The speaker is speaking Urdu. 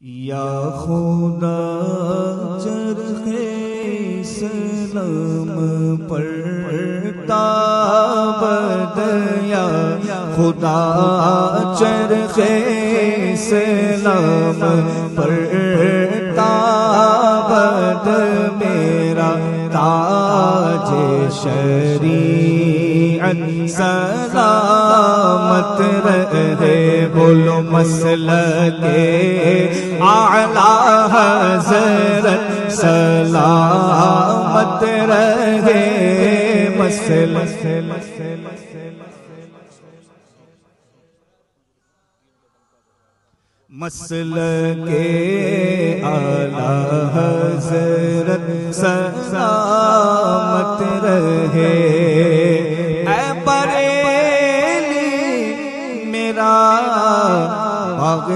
یا خدا چرخ اسلام پر تابد، یا خدا چرخ اسلام پر تابد، میرا تاج شریعت سلامت رہے، بولو مسلک اعلیٰ حضرت سلامت رہے، مسلک اعلیٰ حضرت سلامت رہے، اے بریلی میرا باغ